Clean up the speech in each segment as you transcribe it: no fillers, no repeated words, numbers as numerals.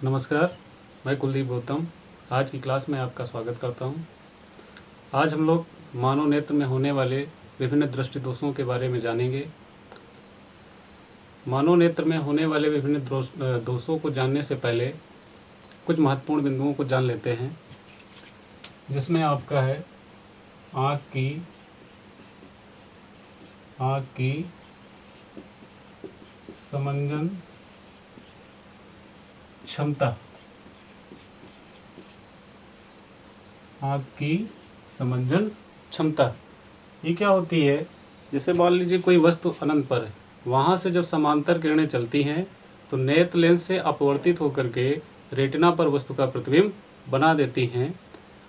नमस्कार, मैं कुलदीप गौतम आज की क्लास में आपका स्वागत करता हूं। आज हम लोग मानव नेत्र में होने वाले विभिन्न दृष्टि दोषों के बारे में जानेंगे। मानव नेत्र में होने वाले विभिन्न दोषों को जानने से पहले कुछ महत्वपूर्ण बिंदुओं को जान लेते हैं, जिसमें आपका है आँख की समंजन क्षमता। आँख की समंजन क्षमता ये क्या होती है? जैसे मान लीजिए कोई वस्तु अनंत पर है, वहाँ से जब समांतर किरणें चलती हैं तो नेत्र लेंस से अपवर्तित होकर के रेटिना पर वस्तु का प्रतिबिंब बना देती हैं।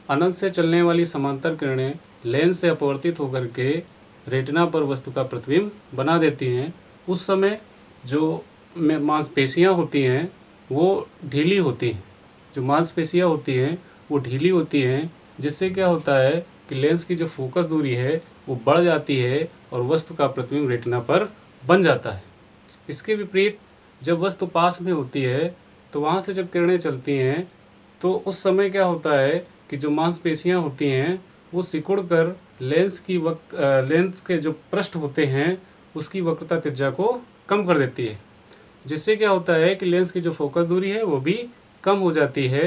अनंत से चलने वाली समांतर किरणें लेंस से अपवर्तित होकर के रेटिना पर वस्तु का प्रतिबिंब बना देती हैं। उस समय जो मांसपेशियाँ होती हैं वो ढीली होती हैं। जो मांसपेशियाँ होती हैं वो ढीली होती हैं, जिससे क्या होता है कि लेंस की जो फोकस दूरी है वो बढ़ जाती है और वस्तु का प्रतिबिंब रेटिना पर बन जाता है। इसके विपरीत जब वस्तु पास में होती है तो वहाँ से जब किरणें चलती हैं तो उस समय क्या होता है कि जो मांसपेशियाँ होती हैं वो सिकुड़ कर लेंस के जो पृष्ठ होते हैं उसकी वक्रता त्रिज्या को कम कर देती है, जिससे क्या होता है कि लेंस की जो फोकस दूरी है वो भी कम हो जाती है।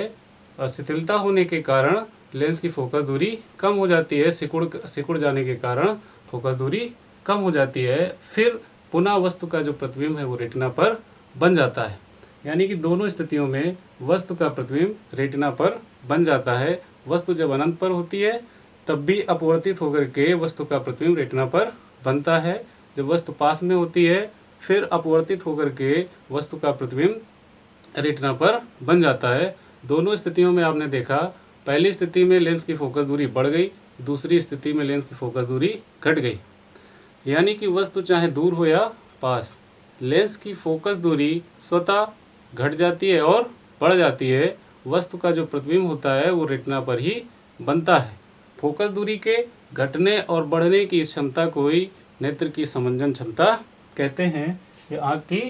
और शिथिलता होने के कारण लेंस की फोकस दूरी कम हो जाती है, सिकुड़ जाने के कारण फोकस दूरी कम हो जाती है। फिर पुनः वस्तु का जो प्रतिबिंब है वो रेटिना पर बन जाता है। यानी कि दोनों स्थितियों में वस्तु का प्रतिबिंब रेटिना पर बन जाता है। वस्तु जब अनंत पर होती है तब भी अपवर्तित होकर के वस्तु का प्रतिबिंब रेटिना पर बनता है। जब वस्तु पास में होती है फिर अपवर्तित होकर के वस्तु का प्रतिबिंब रेटिना पर बन जाता है। दोनों स्थितियों में आपने देखा, पहली स्थिति में लेंस की फोकस दूरी बढ़ गई, दूसरी स्थिति में लेंस की फोकस दूरी घट गई। यानी कि वस्तु चाहे दूर हो या पास, लेंस की फोकस दूरी स्वतः घट जाती है और बढ़ जाती है। वस्तु का जो प्रतिबिंब होता है वो रेटिना पर ही बनता है। फोकस दूरी के घटने और बढ़ने की क्षमता को ही नेत्र की समंजन क्षमता कहते हैं। ये आँख की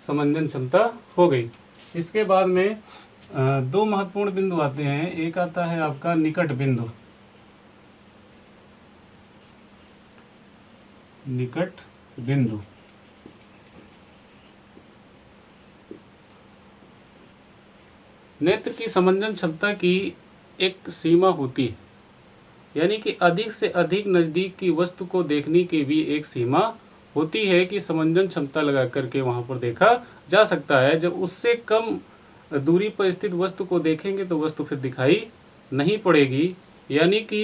समंजन क्षमता हो गई। इसके बाद में दो महत्वपूर्ण बिंदु आते हैं। एक आता है आपका निकट बिंदु। निकट बिंदु नेत्र की समंजन क्षमता की एक सीमा होती है, यानी कि अधिक से अधिक नज़दीक की वस्तु को देखने की भी एक सीमा होती है कि समंजन क्षमता लगा करके वहाँ पर देखा जा सकता है। जब उससे कम दूरी पर स्थित वस्तु को देखेंगे तो वस्तु फिर दिखाई नहीं पड़ेगी। यानी कि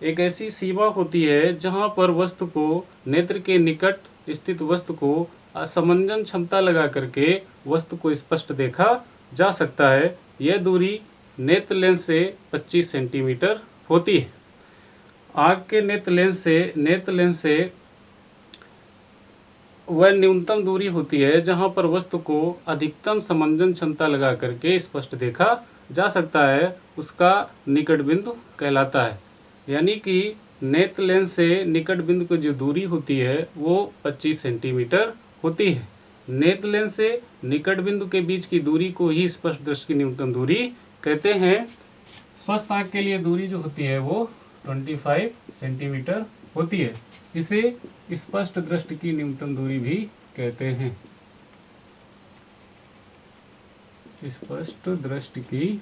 एक ऐसी सीमा होती है जहाँ पर वस्तु को, नेत्र के निकट स्थित वस्तु को समंजन क्षमता लगा करके वस्तु को स्पष्ट देखा जा सकता है। यह दूरी नेत्र लेंस से 25 सेंटीमीटर होती है। आँख के नेत्र लेंस से वह न्यूनतम दूरी होती है जहां पर वस्तु को अधिकतम समंजन क्षमता लगा करके स्पष्ट देखा जा सकता है, उसका निकट बिंदु कहलाता है। यानी कि नेत्र लेंस से निकट बिंदु की जो दूरी होती है वो 25 सेंटीमीटर होती है। नेत्र लेंस से निकट बिंदु के बीच की दूरी को ही स्पष्ट दृष्टि की न्यूनतम दूरी कहते हैं। स्वस्थ आँख के लिए दूरी जो होती है वो 25 सेंटीमीटर होती है। इसे स्पष्ट दृष्टि की न्यूनतम दूरी भी कहते हैं। स्पष्ट दृष्टि की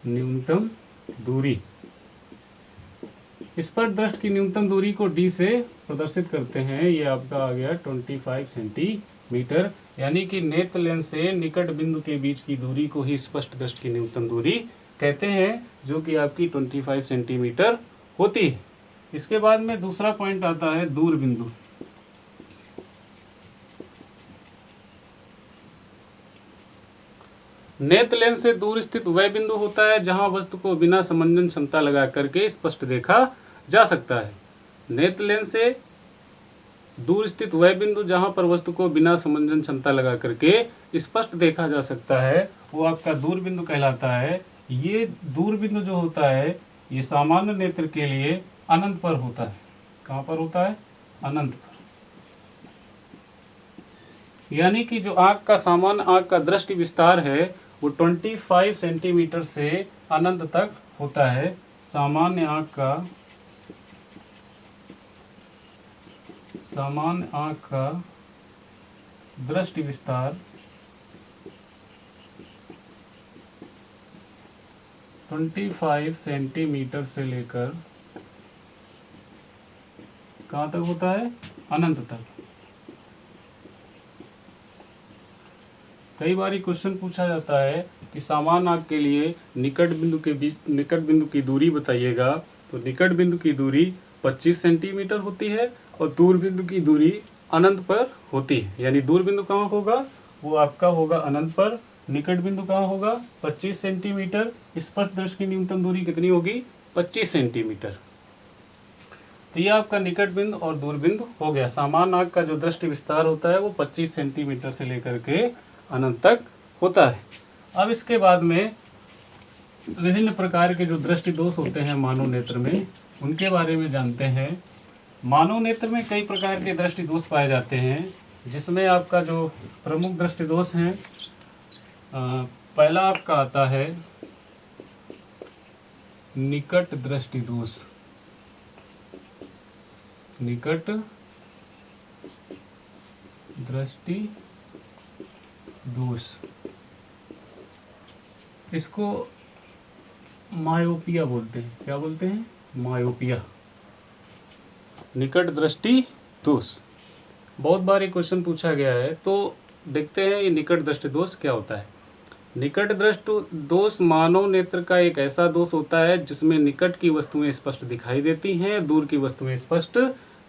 न्यूनतम दूरी। स्पष्ट दृष्टि की न्यूनतम दूरी को D से प्रदर्शित करते हैं। ये आपका आ गया 25 सेंटीमीटर। यानी कि नेत्र लेंस से निकट बिंदु के बीच की दूरी को ही स्पष्ट दृष्टि की न्यूनतम दूरी कहते हैं, जो कि आपकी 25 सेंटीमीटर होती है। इसके बाद में दूसरा पॉइंट आता है दूर बिंदु। नेत्र लेंस से दूर स्थित वह बिंदु होता है जहां वस्तु को बिना समंजन क्षमता लगा करके स्पष्ट देखा जा सकता है। नेत्र लेंस से दूर स्थित वह बिंदु जहां पर वस्तु को बिना समंजन क्षमता लगा करके स्पष्ट देखा जा सकता है वो आपका दूर बिंदु कहलाता है। ये दूर बिंदु जो होता है ये सामान्य नेत्र के लिए अनंत पर होता है। कहाँ पर होता है? अनंत पर। यानी कि जो आँख का सामान्य आँख का दृष्टि विस्तार है वो 25 सेंटीमीटर से अनंत तक होता है। सामान्य आँख का दृष्टि विस्तार 25 सेंटीमीटर से लेकर कहाँ तक होता है? अनंत तक। कई बार क्वेश्चन पूछा जाता है कि सामान्य आँख के लिए निकट बिंदु की दूरी बताइएगा। तो निकट बिंदु की दूरी 25 सेंटीमीटर होती है और दूर बिंदु की दूरी अनंत पर होती है। यानी दूर बिंदु कहाँ होगा? वो आपका होगा अनंत पर। निकट बिंदु कहाँ होगा? 25 सेंटीमीटर। स्पष्ट दृष्टि की न्यूनतम दूरी कितनी होगी? 25 सेंटीमीटर। तो ये आपका निकट बिंदु और दूर बिंदु हो गया। सामान्य आँख का जो दृष्टि विस्तार होता है वो 25 सेंटीमीटर से लेकर के अनंत तक होता है। अब इसके बाद में विभिन्न प्रकार के जो दृष्टि दोष होते हैं मानव नेत्र में, उनके बारे में जानते हैं। मानव नेत्र में कई प्रकार के दृष्टि दोष पाए जाते हैं, जिसमें आपका जो प्रमुख दृष्टि दोष हैं, पहला आपका आता है निकट दृष्टि दोष। निकट दृष्टि दोष, इसको मायोपिया बोलते हैं। क्या बोलते हैं? मायोपिया। निकट दृष्टि दोष बहुत बार ये क्वेश्चन पूछा गया है, तो देखते हैं ये निकट दृष्टि दोष क्या होता है। निकट दृष्टि दोष मानव नेत्र का एक ऐसा दोष होता है जिसमें निकट की वस्तुएं स्पष्ट दिखाई देती हैं, दूर की वस्तुएं स्पष्ट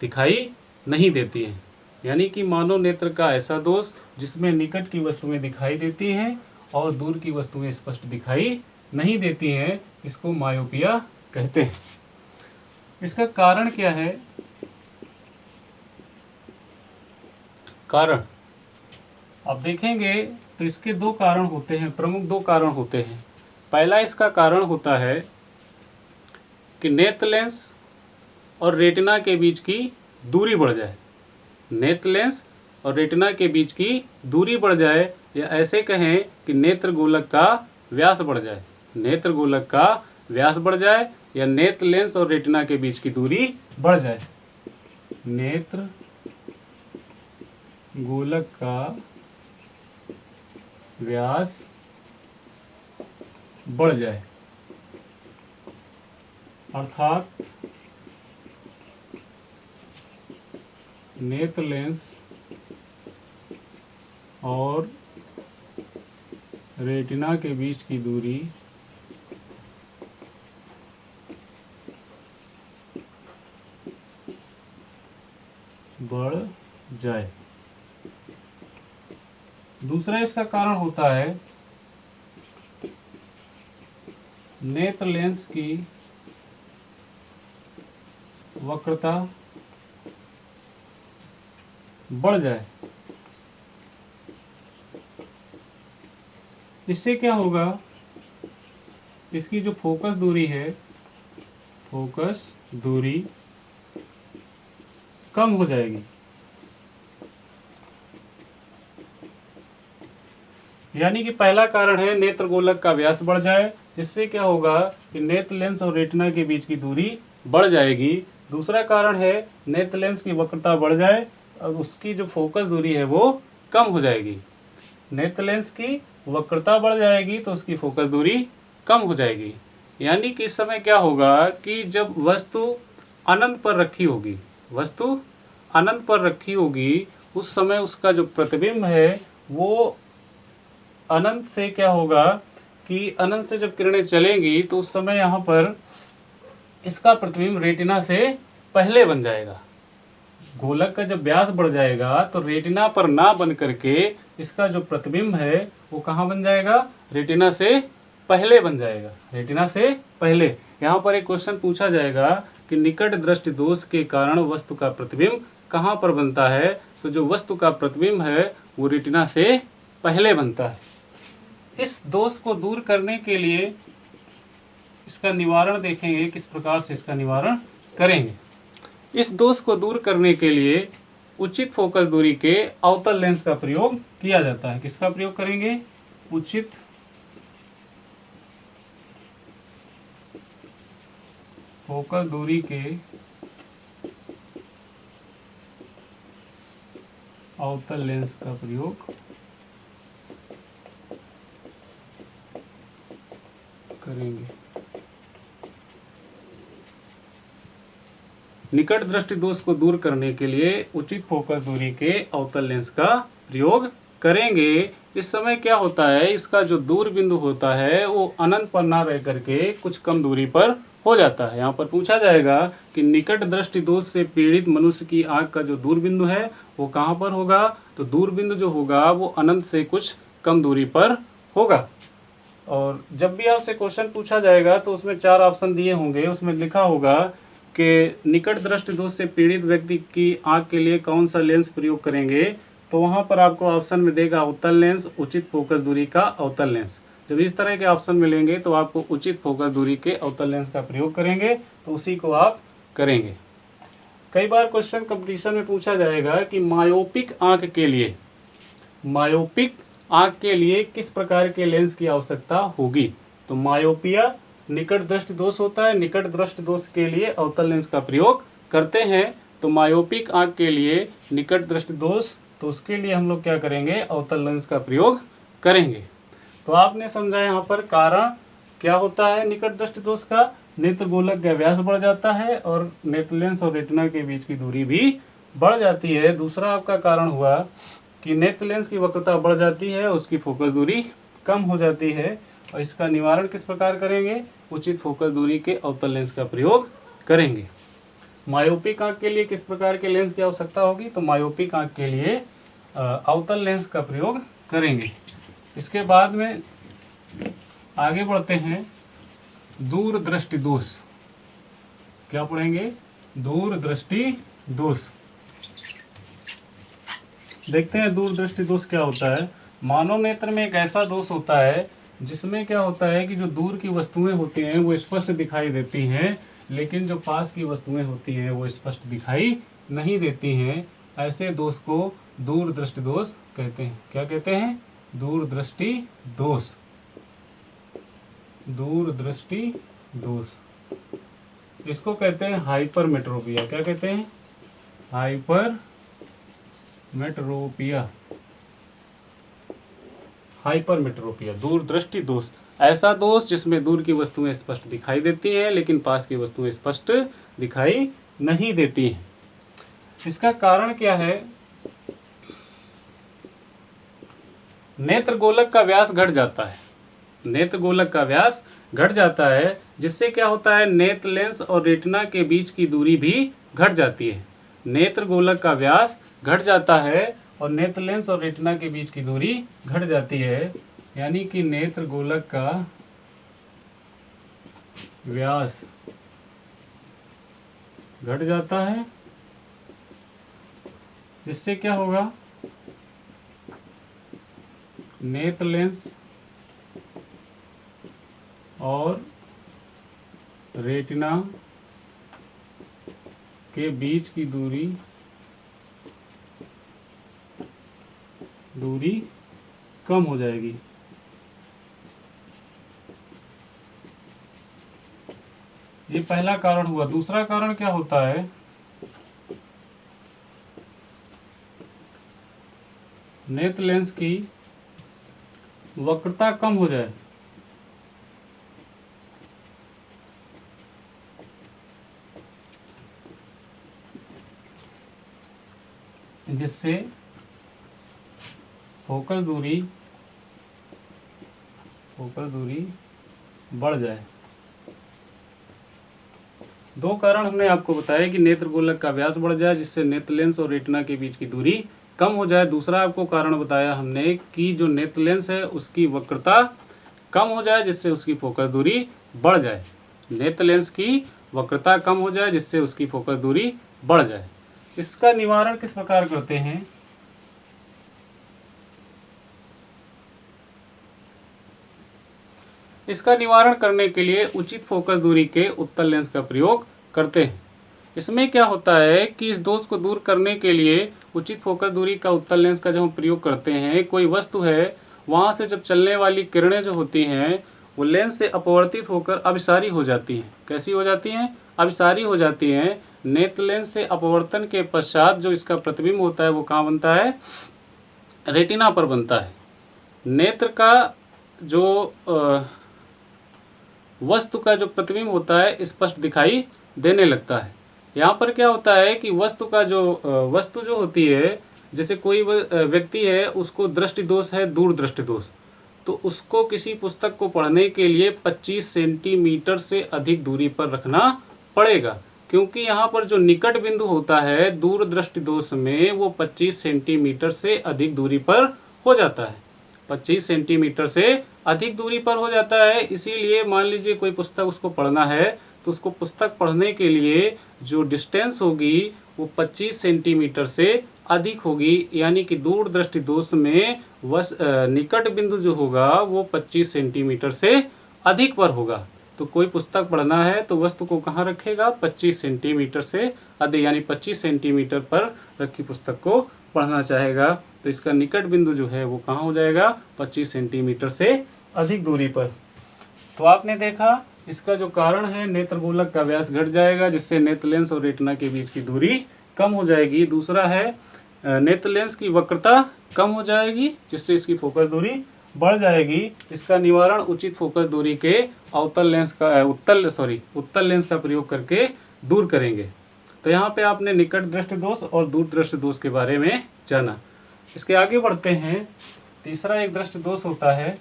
दिखाई नहीं देती हैं। यानी कि मानव नेत्र का ऐसा दोष जिसमें निकट की वस्तुएं दिखाई देती हैं और दूर की वस्तुएं स्पष्ट दिखाई नहीं देती हैं, इसको मायोपिया कहते हैं। इसका कारण क्या है? कारण अब देखेंगे तो इसके दो कारण होते हैं, प्रमुख दो कारण होते हैं। पहला इसका कारण होता है कि नेत्र लेंस और रेटिना के बीच की दूरी बढ़ जाए। नेत्र लेंस और रेटिना के बीच की दूरी बढ़ जाए, या ऐसे कहें कि नेत्र गोलक का व्यास बढ़ जाए। नेत्र गोलक का व्यास बढ़ जाए या नेत्र लेंस और रेटिना के बीच की दूरी बढ़ जाए। नेत्र गोलक का व्यास बढ़ जाए, अर्थात नेत्र लेंस और रेटिना के बीच की दूरी बढ़ जाए। दूसरा इसका कारण होता है नेत्र लेंस की वक्रता बढ़ जाए। इससे क्या होगा? इसकी जो फोकस दूरी है, फोकस दूरी कम हो जाएगी। यानी कि पहला कारण है नेत्र गोलक का व्यास बढ़ जाए, इससे क्या होगा कि नेत्र लेंस और रेटिना के बीच की दूरी बढ़ जाएगी। दूसरा कारण है नेत्र लेंस की वक्रता बढ़ जाए और उसकी जो फोकस दूरी है वो कम हो जाएगी। नेत्र लेंस की वक्रता बढ़ जाएगी तो उसकी फोकस दूरी कम हो जाएगी। यानी कि इस समय क्या होगा कि जब वस्तु अनंत पर रखी होगी, वस्तु अनंत पर रखी होगी, उस समय उसका जो प्रतिबिंब है वो अनंत से क्या होगा कि अनंत से जब किरणें चलेंगी तो उस समय यहाँ पर इसका प्रतिबिंब रेटिना से पहले बन जाएगा। गोलक का जब व्यास बढ़ जाएगा तो रेटिना पर ना बन करके इसका जो प्रतिबिंब है वो कहाँ बन जाएगा? रेटिना से पहले बन जाएगा। रेटिना से पहले। यहाँ पर एक क्वेश्चन पूछा जाएगा कि निकट दृष्टि दोष के कारण वस्तु का प्रतिबिंब कहाँ पर बनता है? तो जो वस्तु का प्रतिबिंब है वो रेटिना से पहले बनता है। इस दोष को दूर करने के लिए इसका निवारण देखेंगे, किस प्रकार से इसका निवारण करेंगे। इस दोष को दूर करने के लिए उचित फोकस दूरी के अवतल लेंस का प्रयोग किया जाता है। किसका प्रयोग करेंगे? उचित फोकस दूरी के अवतल लेंस का प्रयोग करेंगे। निकट दृष्टि दोष को दूर करने के लिए उचित फोकस दूरी के अवतल लेंस का प्रयोग करेंगे। इस समय क्या होता है, इसका जो दूर बिंदु होता है वो अनंत पर ना रह करके कुछ कम दूरी पर हो जाता है। यहाँ पर पूछा जाएगा कि निकट दृष्टि दोष से पीड़ित मनुष्य की आंख का जो दूर बिंदु है वो कहाँ पर होगा? तो दूर बिंदु जो होगा वो अनंत से कुछ कम दूरी पर होगा। और जब भी आपसे क्वेश्चन पूछा जाएगा तो उसमें 4 ऑप्शन दिए होंगे, उसमें लिखा होगा कि निकट दृष्टि दोष से पीड़ित व्यक्ति की आंख के लिए कौन सा लेंस प्रयोग करेंगे, तो वहाँ पर आपको ऑप्शन में देगा अवतल लेंस, उचित फोकस दूरी का अवतल लेंस। जब इस तरह के ऑप्शन मिलेंगे तो आपको उचित फोकस दूरी के अवतल लेंस का प्रयोग करेंगे, तो उसी को आप करेंगे। कई बार क्वेश्चन कंपटीशन में पूछा जाएगा कि मायोपिक आंख के लिए किस प्रकार के लेंस की आवश्यकता होगी। तो मायोपिया निकट दृष्टि दोष होता है, निकट दृष्टि दोष के लिए अवतल लेंस का प्रयोग करते हैं। तो मायोपिक आंख के लिए निकट दृष्टि दोष, तो उसके लिए हम लोग क्या करेंगे? अवतल लेंस का प्रयोग करेंगे। तो आपने समझा यहाँ पर कारण क्या होता है निकट दृष्टि दोष का? नेत्र गोलक का व्यास बढ़ जाता है और नेत्र लेंस और रेटिना के बीच की दूरी भी बढ़ जाती है। दूसरा आपका कारण हुआ कि नेत्र लेंस की वक्रता बढ़ जाती है, उसकी फोकस दूरी कम हो जाती है। और इसका निवारण किस प्रकार करेंगे? उचित फोकस दूरी के अवतल लेंस का प्रयोग करेंगे। मायोपिक आंख के लिए किस प्रकार के लेंस की आवश्यकता होगी? तो मायोपिक आंख के लिए अवतल लेंस का प्रयोग करेंगे। इसके बाद में आगे बढ़ते हैं, दूर दृष्टि दोष। क्या पढ़ेंगे? दूर दृष्टि दोष। देखते हैं दूर दृष्टि दोष क्या होता है। मानव नेत्र में एक ऐसा दोष होता है जिसमें क्या होता है कि जो दूर की वस्तुएं होती हैं वो स्पष्ट दिखाई देती हैं, लेकिन जो पास की वस्तुएं होती हैं वो स्पष्ट दिखाई नहीं देती हैं। ऐसे दोष को दूर दृष्टि दोष कहते हैं। क्या कहते हैं? दूर दृष्टि दोष। दूर दृष्टि दोष, इसको कहते हैं हाइपरमेट्रोपिया। क्या कहते हैं? हाइपरमेट्रोपिया। हाइपरमेट्रोपिया, दूर दृष्टि दोष। ऐसा दोष जिसमें दूर की वस्तुएं स्पष्ट दिखाई देती हैं लेकिन पास की वस्तुएं स्पष्ट दिखाई नहीं देती हैं। इसका कारण क्या है? नेत्र गोलक का व्यास घट जाता है। नेत्र गोलक का व्यास घट जाता है, जिससे क्या होता है? नेत्र लेंस और रेटिना के बीच की दूरी भी घट जाती है। नेत्र गोलक का व्यास घट जाता है और नेत्र लेंस और रेटिना के बीच की दूरी घट जाती है, यानी कि नेत्र गोलक का व्यास घट जाता है, जिससे क्या होगा? नेत्र लेंस और रेटिना के बीच की दूरी कम हो जाएगी। ये पहला कारण हुआ। दूसरा कारण क्या होता है? नेत्र लेंस की वक्रता कम हो जाए, जिससे फोकस दूरी बढ़ जाए। दो कारण हमने आपको बताया कि नेत्र गोलक का व्यास बढ़ जाए जिससे नेत्र लेंस और रेटिना के बीच की दूरी कम हो जाए। दूसरा आपको कारण बताया हमने कि जो नेत्र लेंस है उसकी वक्रता कम हो जाए जिससे उसकी फोकस दूरी बढ़ जाए। नेत्र लेंस की वक्रता कम हो जाए जिससे उसकी फोकस दूरी बढ़ जाए। इसका निवारण किस प्रकार करते हैं? इसका निवारण करने के लिए उचित फोकस दूरी के उत्तल लेंस का प्रयोग करते हैं। इसमें क्या होता है कि इस दोष को दूर करने के लिए उचित फोकस दूरी का उत्तल लेंस का जब हम प्रयोग करते हैं, कोई वस्तु है वहाँ से जब चलने वाली किरणें जो होती हैं वो लेंस से अपवर्तित होकर अभिसारी हो जाती हैं। कैसी हो जाती हैं? अभिसारी हो जाती हैं। नेत्र लेंस से अपवर्तन के पश्चात जो इसका प्रतिबिंब होता है वो कहाँ बनता है? रेटिना पर बनता है। नेत्र का जो वस्तु का जो प्रतिबिंब होता है स्पष्ट दिखाई देने लगता है। यहाँ पर क्या होता है कि वस्तु जो होती है, जैसे कोई व्यक्ति है उसको दृष्टि दोष है, दूर दृष्टि दोष, तो उसको किसी पुस्तक को पढ़ने के लिए 25 सेंटीमीटर से अधिक दूरी पर रखना पड़ेगा, क्योंकि यहाँ पर जो निकट बिंदु होता है दूर दृष्टि दोष में वो 25 सेंटीमीटर से अधिक दूरी पर हो जाता है। 25 सेंटीमीटर से अधिक दूरी पर हो जाता है। इसीलिए मान लीजिए कोई पुस्तक उसको पढ़ना है तो उसको पुस्तक पढ़ने के लिए जो डिस्टेंस होगी वो 25 सेंटीमीटर से अधिक होगी, यानी कि दूर दृष्टि दोष में निकट बिंदु जो होगा वो 25 सेंटीमीटर से अधिक पर होगा। तो कोई पुस्तक पढ़ना है तो वस्तु को कहाँ रखेगा? 25 सेंटीमीटर से अधिक, यानी 25 सेंटीमीटर पर रखी पुस्तक को पढ़ना चाहेगा तो इसका निकट बिंदु जो है वो कहाँ हो जाएगा? 25 सेंटीमीटर से अधिक दूरी पर। तो आपने देखा इसका जो कारण है नेत्र गोलक का व्यास घट जाएगा, जिससे नेत्र लेंस और रेटिना के बीच की दूरी कम हो जाएगी। दूसरा है नेत्र लेंस की वक्रता कम हो जाएगी, जिससे इसकी फोकस दूरी बढ़ जाएगी। इसका निवारण उचित फोकस दूरी के उत्तल लेंस का प्रयोग करके दूर करेंगे। तो यहाँ पे आपने निकट दृष्टि दोष और दूर दृष्टि दोष के बारे में जाना। इसके आगे बढ़ते हैं। तीसरा एक दृष्टि दोष होता है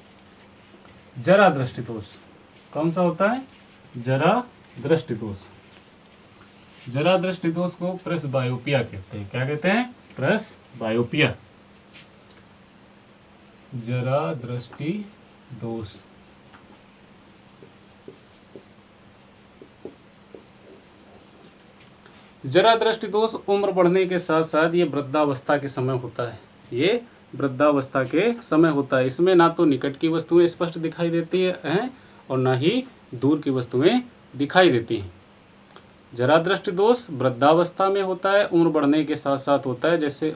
जरा दृष्टि दोष। कौन सा होता है? जरा दृष्टि दोष। जरा दृष्टि दोष को प्रेसबायोपिया कहते हैं। क्या कहते हैं? प्रेसबायोपिया। जरा दृष्टि दोष। जरा दृष्टि दोष उम्र बढ़ने के साथ साथ ये वृद्धावस्था के समय होता है। ये वृद्धावस्था के समय होता है। इसमें ना तो निकट की वस्तुएं स्पष्ट दिखाई देती हैं और ना ही दूर की वस्तुएं दिखाई देती हैं। जरा दृष्टि दोष वृद्धावस्था में होता है, उम्र बढ़ने के साथ साथ होता है। जैसे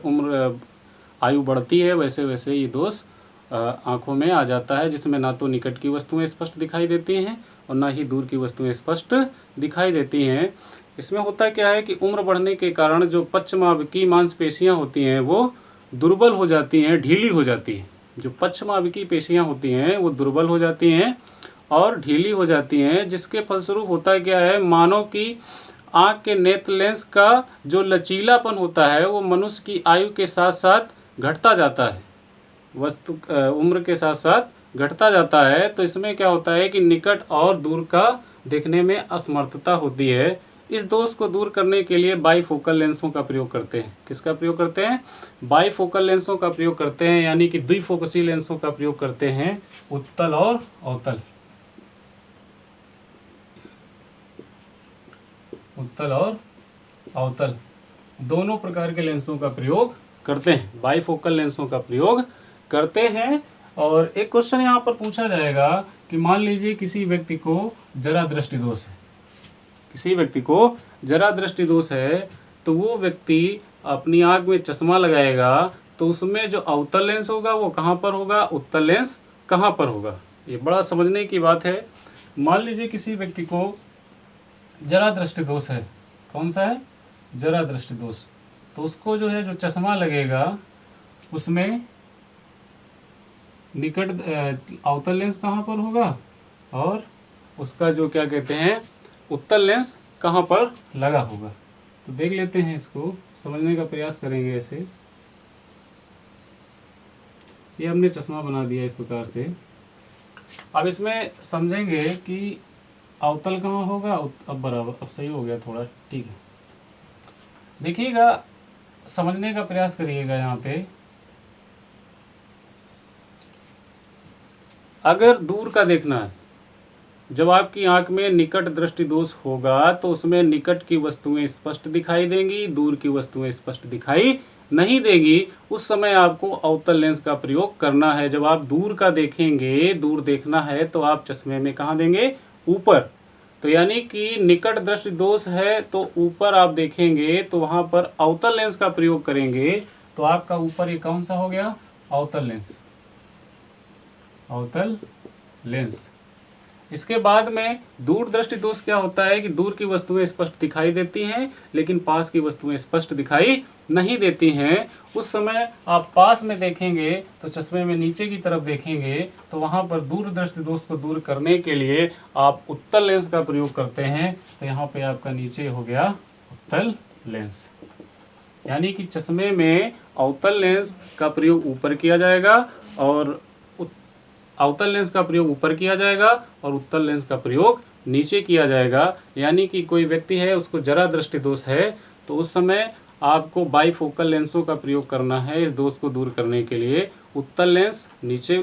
आयु बढ़ती है वैसे वैसे ये दोष आँखों में आ जाता है, जिसमें ना तो निकट की वस्तुएं स्पष्ट दिखाई देती हैं और ना ही दूर की वस्तुएं स्पष्ट दिखाई देती हैं। इसमें होता क्या है कि उम्र बढ़ने के कारण जो पश्चमावकी मांसपेशियां होती हैं वो दुर्बल हो जाती हैं, ढीली हो जाती हैं। जो पश्चमावकी पेशियां होती हैं वो दुर्बल हो जाती हैं और ढीली हो जाती हैं, जिसके फलस्वरूप होता क्या है, मानव की आँख के नेत्र लेंस का जो लचीलापन होता है वो मनुष्य की आयु के साथ साथ घटता जाता है, उम्र के साथ साथ घटता जाता है। तो इसमें क्या होता है कि निकट और दूर का देखने में असमर्थता होती है। इस दोष को दूर करने के लिए बाईफोकल लेंसों का प्रयोग करते हैं। किसका प्रयोग करते हैं? बाईफोकल लेंसों का प्रयोग करते हैं, यानी कि द्विफोकसी लेंसों का प्रयोग करते हैं। उत्तल और अवतल, उत्तल और अवतल दोनों प्रकार के लेंसों का प्रयोग करते हैं, बाईफोकल लेंसों का प्रयोग करते हैं। और एक क्वेश्चन यहाँ पर पूछा जाएगा कि मान लीजिए किसी व्यक्ति को जरा दृष्टि दोष है, किसी व्यक्ति को जरा दृष्टि दोष है तो वो व्यक्ति अपनी आँख में चश्मा लगाएगा तो उसमें जो अवतल लेंस होगा वो कहाँ पर होगा, उत्तल लेंस कहाँ पर होगा। ये बड़ा समझने की बात है। मान लीजिए किसी व्यक्ति को जरा दृष्टि दोष है, कौन सा है? जरा दृष्टि दोष। तो उसको जो है जो चश्मा लगेगा उसमें निकट अवतल लेंस कहाँ पर होगा और उसका जो क्या कहते हैं उत्तल लेंस कहाँ पर लगा होगा। तो देख लेते हैं, इसको समझने का प्रयास करेंगे। ऐसे ये हमने चश्मा बना दिया इस प्रकार से। अब इसमें समझेंगे कि अवतल कहाँ होगा। अब बराबर, अब सही हो गया थोड़ा, ठीक है। देखिएगा, समझने का प्रयास करिएगा। यहाँ पे अगर दूर का देखना है, जब आपकी आंख में निकट दृष्टि दोष होगा तो उसमें निकट की वस्तुएं स्पष्ट दिखाई देंगी, दूर की वस्तुएं स्पष्ट दिखाई नहीं देगी। उस समय आपको अवतल लेंस का प्रयोग करना है। जब आप दूर का देखेंगे, दूर देखना है तो आप चश्मे में कहाँ देंगे? ऊपर। तो यानी कि निकट दृष्टि दोष है तो ऊपर आप देखेंगे तो वहां पर अवतल लेंस का प्रयोग करेंगे, तो आपका ऊपर ये कौन सा हो गया, अवतल लेंस, अवतल लेंस। इसके बाद में दूर दृष्टि दोष क्या होता है कि दूर की वस्तुएं स्पष्ट दिखाई देती हैं लेकिन पास की वस्तुएं स्पष्ट दिखाई नहीं देती हैं। उस समय आप पास में देखेंगे तो चश्मे में नीचे की तरफ देखेंगे तो वहां पर दूर दृष्टि दोष को दूर करने के लिए आप उत्तल लेंस का प्रयोग करते हैं। तो यहाँ पे आपका नीचे हो गया उत्तल लेंस, यानी कि चश्मे में अवतल लेंस का प्रयोग ऊपर किया जाएगा और अवतल लेंस का प्रयोग ऊपर किया जाएगा और उत्तल लेंस का प्रयोग नीचे किया जाएगा। यानी कि कोई व्यक्ति है उसको जरा दृष्टि दोष है तो उस समय आपको बाईफोकल लेंसों का प्रयोग करना है इस दोष को दूर करने के लिए। उत्तल लेंस नीचे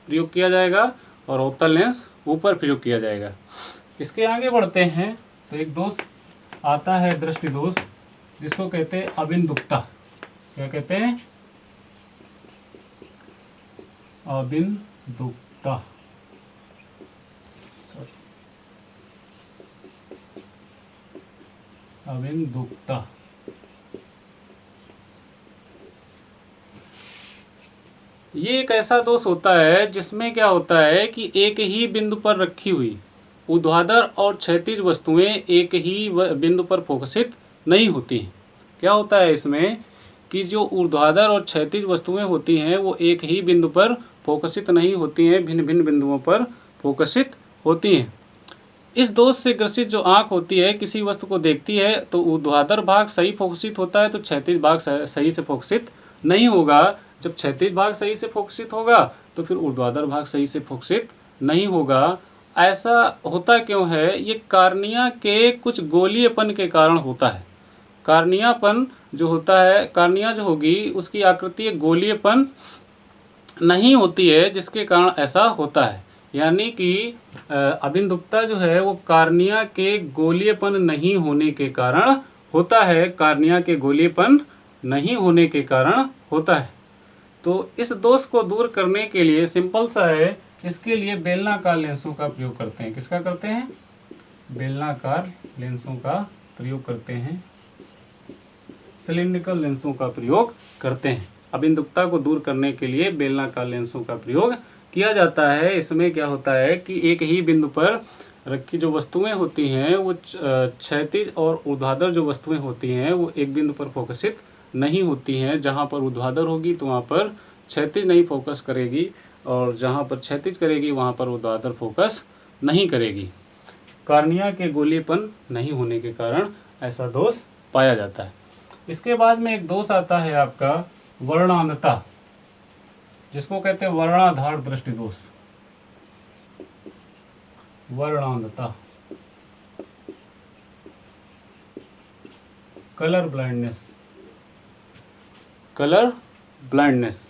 प्रयोग किया जाएगा और अवतल लेंस ऊपर प्रयोग किया जाएगा। इसके आगे बढ़ते हैं तो एक दोष आता है दृष्टि दोष जिसको कहते हैं अबिंदुकता। क्या कहते हैं, अबिंदुकता। अबिंदुकता ये एक ऐसा दोष होता है जिसमें क्या होता है कि एक ही बिंदु पर रखी हुई ऊर्ध्वाधर और क्षैतिज वस्तुएं एक ही बिंदु पर फोकसित नहीं होती हैं। क्या होता है इसमें कि जो ऊर्ध्वाधर और क्षैतिज वस्तुएं होती हैं वो एक ही बिंदु पर फोकसित नहीं होती हैं, भिन्न भिन्न बिंदुओं पर फोकसित होती हैं। इस दोष से ग्रसित जो आंख होती है किसी वस्तु को देखती है तो ऊर्ध्वाधर भाग सही फोकसित होता है तो क्षैतिज भाग सही से फोकसित नहीं होगा। जब क्षैतिज भाग सही से फोकसित होगा तो फिर ऊर्ध्वाधर भाग सही से फोकसित नहीं होगा। ऐसा होता क्यों है, ये कार्निया के कुछ गोलीयपन के कारण होता है। कार्नियापन जो होता है, कार्निया जो होगी उसकी आकृति एक गोलीयपन नहीं होती है जिसके कारण ऐसा होता है। यानी कि अबिंदुकता जो है वो कार्निया के गोलीयपन नहीं होने के कारण होता है, कार्निया के गोलीयपन नहीं होने के कारण होता है। तो इस दोष को दूर करने के लिए सिंपल सा है, इसके लिए बेलनाकार लेंसों का प्रयोग करते हैं। किसका करते हैं, बेलनाकार लेंसों का प्रयोग करते हैं, सिलिंड्रिकल लेंसों का प्रयोग करते हैं। अबिंदुकता को दूर करने के लिए बेलनाकार लेंसों का प्रयोग किया जाता है। इसमें क्या होता है कि एक ही बिंदु पर रखी जो वस्तुएं होती हैं वो क्षैतिज और ऊर्ध्वाधर जो वस्तुएं होती हैं वो एक बिंदु पर फोकसित नहीं होती हैं। जहां पर ऊर्ध्वाधर होगी तो वहां पर क्षैतिज नहीं फोकस करेगी और जहां पर क्षैतिज करेगी वहां पर ऊर्ध्वाधर फोकस नहीं करेगी। कार्निया के गोलीपन नहीं होने के कारण ऐसा दोष पाया जाता है। इसके बाद में एक दोष आता है आपका वर्णांधता, जिसको कहते हैं वर्णाधार दृष्टि दोष। वर्णांधता, कलर ब्लाइंडनेस, कलर ब्लाइंडनेस।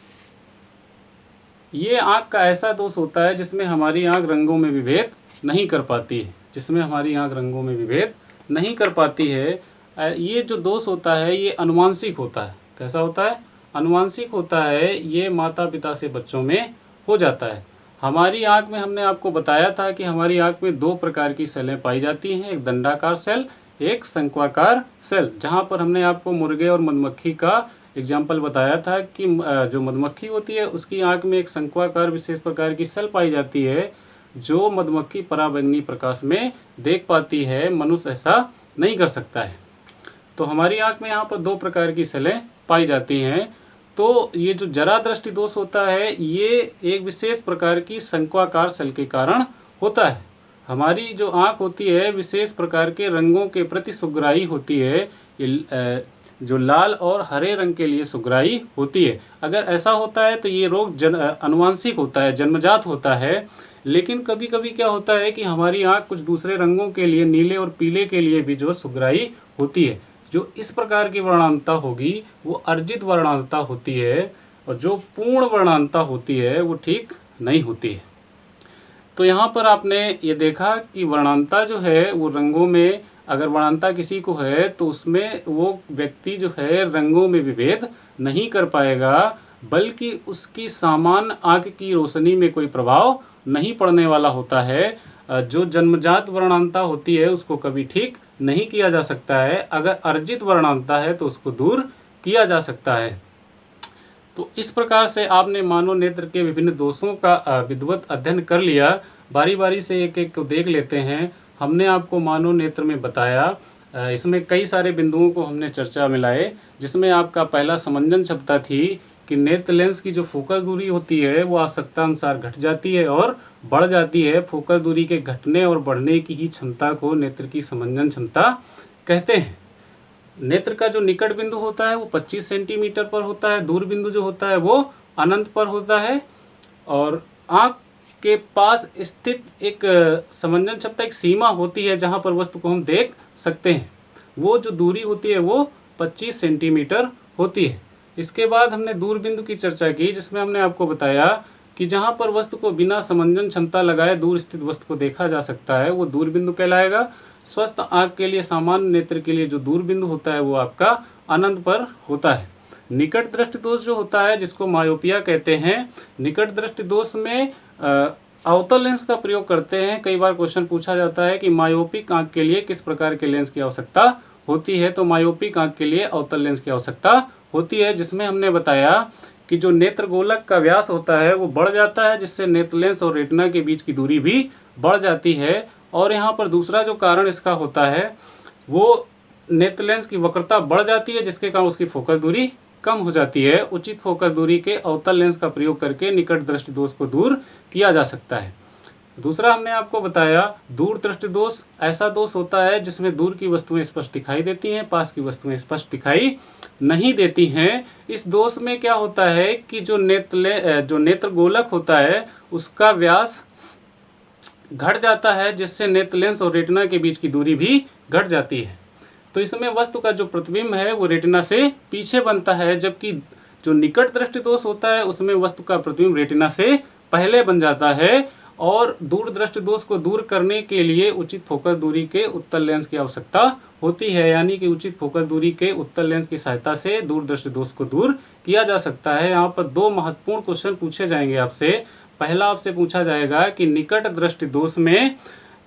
ये आँख का ऐसा दोष होता है जिसमें हमारी आँख रंगों में विभेद नहीं कर पाती है, जिसमें हमारी आँख रंगों में विभेद नहीं कर पाती है। ये जो दोष होता है ये अनुवांशिक होता है। कैसा होता है, अनुवांशिक होता है। ये माता पिता से बच्चों में हो जाता है। हमारी आँख में हमने आपको बताया था कि हमारी आँख में दो प्रकार की सेलें पाई जाती हैं, एक दंडाकार सेल, एक शंक्वाकार सेल। जहाँ पर हमने आपको मुर्गे और मधुमक्खी का एग्जाम्पल बताया था कि जो मधुमक्खी होती है उसकी आँख में एक शंक्वाकार विशेष प्रकार की सेल पाई जाती है जो मधुमक्खी पराबैंगनी प्रकाश में देख पाती है, मनुष्य ऐसा नहीं कर सकता है। तो हमारी आँख में यहाँ पर दो प्रकार की सेलें पाई जाती हैं। तो ये जो जरा दृष्टि दोष होता है ये एक विशेष प्रकार की शंक्वाकार सेल के कारण होता है। हमारी जो आँख होती है विशेष प्रकार के रंगों के प्रति सुग्राही होती है, जो लाल और हरे रंग के लिए सुग्राही होती है। अगर ऐसा होता है तो ये रोग अनुवांशिक होता है, जन्मजात होता है। लेकिन कभी कभी क्या होता है कि हमारी आँख कुछ दूसरे रंगों के लिए, नीले और पीले के लिए भी जो सुग्राही होती है। जो इस प्रकार की वर्णांधता होगी वो अर्जित वर्णांधता होती है और जो पूर्ण वर्णांधता होती है वो ठीक नहीं होती है। तो यहाँ पर आपने ये देखा कि वर्णांधता जो है वो रंगों में, अगर वर्णांधता किसी को है तो उसमें वो व्यक्ति जो है रंगों में विभेद नहीं कर पाएगा, बल्कि उसकी सामान्य आँख की रोशनी में कोई प्रभाव नहीं पड़ने वाला होता है। जो जन्मजात वर्णांता होती है उसको कभी ठीक नहीं किया जा सकता है। अगर अर्जित वर्णांता है तो उसको दूर किया जा सकता है। तो इस प्रकार से आपने मानव नेत्र के विभिन्न दोषों का विधिवत अध्ययन कर लिया। बारी बारी से एक एक को देख लेते हैं। हमने आपको मानव नेत्र में बताया, इसमें कई सारे बिंदुओं को हमने चर्चा में लाए, जिसमें आपका पहला समंजन क्षमता थी कि नेत्र लेंस की जो फोकस दूरी होती है वो आवश्यकता अनुसार घट जाती है और बढ़ जाती है। फोकस दूरी के घटने और बढ़ने की ही क्षमता को नेत्र की समंजन क्षमता कहते हैं। नेत्र का जो निकट बिंदु होता है वो 25 सेंटीमीटर पर होता है, दूर बिंदु जो होता है वो अनंत पर होता है। और आँख के पास स्थित एक समंजन क्षमता, एक सीमा होती है जहाँ पर वस्तु को हम देख सकते हैं, वो जो दूरी होती है वो 25 सेंटीमीटर होती है। इसके बाद हमने दूर बिंदु की चर्चा की, जिसमें हमने आपको बताया कि जहाँ पर वस्तु को बिना समंजन क्षमता लगाए दूर स्थित वस्तु को देखा जा सकता है वो दूर बिंदु कहलाएगा। स्वस्थ आँख के लिए, सामान्य नेत्र के लिए जो दूर बिंदु होता है वो आपका अनंत पर होता है। निकट दृष्टि दोष जो होता है, जिसको मायोपिया कहते हैं, निकट दृष्टि दोष में अवतल लेंस का प्रयोग करते हैं। कई बार क्वेश्चन पूछा जाता है कि मायोपिक आँख के लिए किस प्रकार के लेंस की आवश्यकता होती है। तो मायोपिक आँख के लिए अवतल लेंस की आवश्यकता होती है, जिसमें हमने बताया कि जो नेत्र गोलक का व्यास होता है वो बढ़ जाता है, जिससे नेत्र लेंस और रेटिना के बीच की दूरी भी बढ़ जाती है। और यहाँ पर दूसरा जो कारण इसका होता है वो नेत्र लेंस की वक्रता बढ़ जाती है, जिसके कारण उसकी फोकस दूरी कम हो जाती है। उचित फोकस दूरी के अवतल लेंस का प्रयोग करके निकट दृष्टि दोष को दूर किया जा सकता है। दूसरा हमने आपको बताया दूर दृष्टि दोष ऐसा दोष होता है जिसमें दूर की वस्तुएं स्पष्ट दिखाई देती हैं, पास की वस्तुएं स्पष्ट दिखाई नहीं देती हैं। इस दोष में क्या होता है कि जो नेत्र गोलक होता है उसका व्यास घट जाता है, जिससे नेत्र लेंस और रेटिना के बीच की दूरी भी घट जाती है। तो इसमें वस्तु का जो प्रतिबिंब है वो रेटिना से पीछे बनता है, जबकि जो निकट दृष्टि दोष होता है उसमें वस्तु का प्रतिबिंब रेटिना से पहले बन जाता है। और दूर दृष्टि दोष को दूर करने के लिए उचित फोकस दूरी के उत्तल लेंस की आवश्यकता होती है, यानी कि उचित फोकस दूरी के उत्तल लेंस की सहायता से दूर दृष्टि दोष को दूर किया जा सकता है। यहाँ पर दो महत्वपूर्ण क्वेश्चन पूछे जाएंगे आपसे। पहला आपसे पूछा जाएगा कि निकट दृष्टि दोष में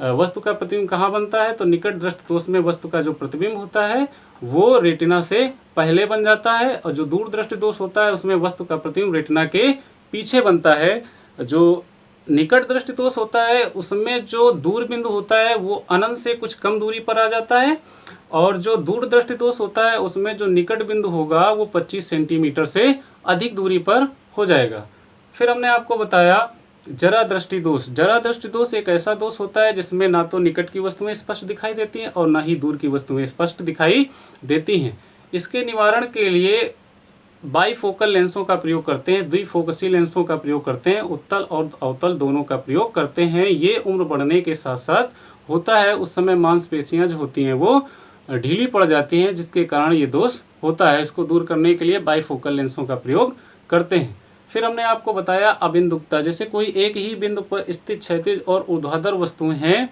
वस्तु का प्रतिबिंब कहाँ बनता है। तो निकट दृष्टि दोष में वस्तु का जो प्रतिबिंब होता है वो रेटिना से पहले बन जाता है, और जो दूर दृष्टि दोष होता है उसमें वस्तु का प्रतिबिंब रेटिना के पीछे बनता है। जो निकट दृष्टि दोष होता है उसमें जो दूर बिंदु होता है वो अनंत से कुछ कम दूरी पर आ जाता है, और जो दूर दृष्टि दोष होता है उसमें जो निकट बिंदु होगा वो 25 सेंटीमीटर से अधिक दूरी पर हो जाएगा। फिर हमने आपको बताया जरा दृष्टि दोष। जरा दृष्टि दोष एक ऐसा दोष होता है जिसमें ना तो निकट की वस्तुएं स्पष्ट दिखाई देती हैं और ना ही दूर की वस्तुएं स्पष्ट दिखाई देती हैं। इसके निवारण के लिए बाईफोकल लेंसों का प्रयोग करते हैं, द्विफोकसी लेंसों का प्रयोग करते हैं, उत्तल और अवतल दोनों का प्रयोग करते हैं। ये उम्र बढ़ने के साथ साथ होता है। उस समय मांसपेशियां जो होती हैं वो ढीली पड़ जाती हैं, जिसके कारण ये दोष होता है। इसको दूर करने के लिए बाईफोकल लेंसों का प्रयोग करते हैं। फिर हमने आपको बताया अबिंदुकता। जैसे कोई एक ही बिंदु पर स्थित क्षैतिज और ऊर्ध्वाधर वस्तुएं हैं,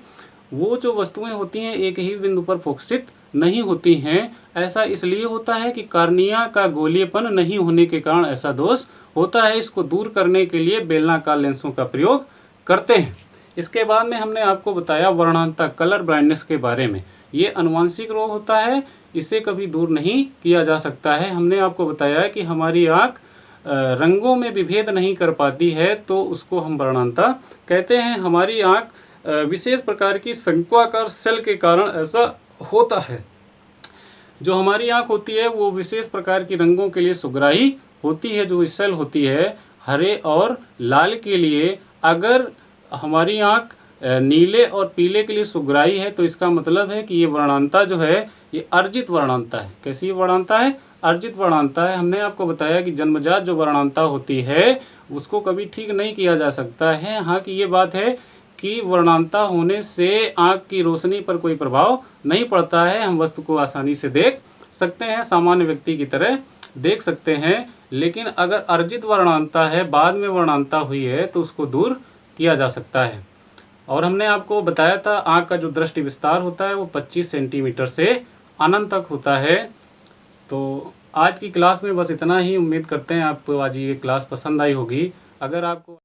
वो जो वस्तुएं होती हैं एक ही बिंदु पर फोकसित नहीं होती हैं। ऐसा इसलिए होता है कि कार्निया का गोलीयपन नहीं होने के कारण ऐसा दोष होता है। इसको दूर करने के लिए बेलनाकार लेंसों का प्रयोग करते हैं। इसके बाद में हमने आपको बताया वर्णांता, कलर ब्लाइंडनेस के बारे में। ये अनुवांशिक रोग होता है, इसे कभी दूर नहीं किया जा सकता है। हमने आपको बताया कि हमारी आँख रंगों में विभेद नहीं कर पाती है, तो उसको हम वर्णांता कहते हैं। हमारी आँख विशेष प्रकार की शंक्वाकार सेल के कारण ऐसा होता है। जो हमारी आँख होती है वो विशेष प्रकार की रंगों के लिए सुग्राही होती है। जो सेल होती है हरे और लाल के लिए, अगर हमारी आँख नीले और पीले के लिए सुग्राही है तो इसका मतलब है कि ये वर्णांता जो है ये अर्जित वर्णांता है। कैसी वर्णांता है? अर्जित वर्णांता है। हमने आपको बताया कि जन्मजात जो वर्णांता होती है उसको कभी ठीक नहीं किया जा सकता है। हाँ कि ये बात है कि वर्णांता होने से आँख की रोशनी पर कोई प्रभाव नहीं पड़ता है। हम वस्तु को आसानी से देख सकते हैं, सामान्य व्यक्ति की तरह देख सकते हैं। लेकिन अगर अर्जित वर्णांता है, बाद में वर्णांता हुई है, तो उसको दूर किया जा सकता है। और हमने आपको बताया था आँख का जो दृष्टि विस्तार होता है वो 25 सेंटीमीटर से अनंत तक होता है। तो आज की क्लास में बस इतना ही। उम्मीद करते हैं आपको आज ये क्लास पसंद आई होगी। अगर आपको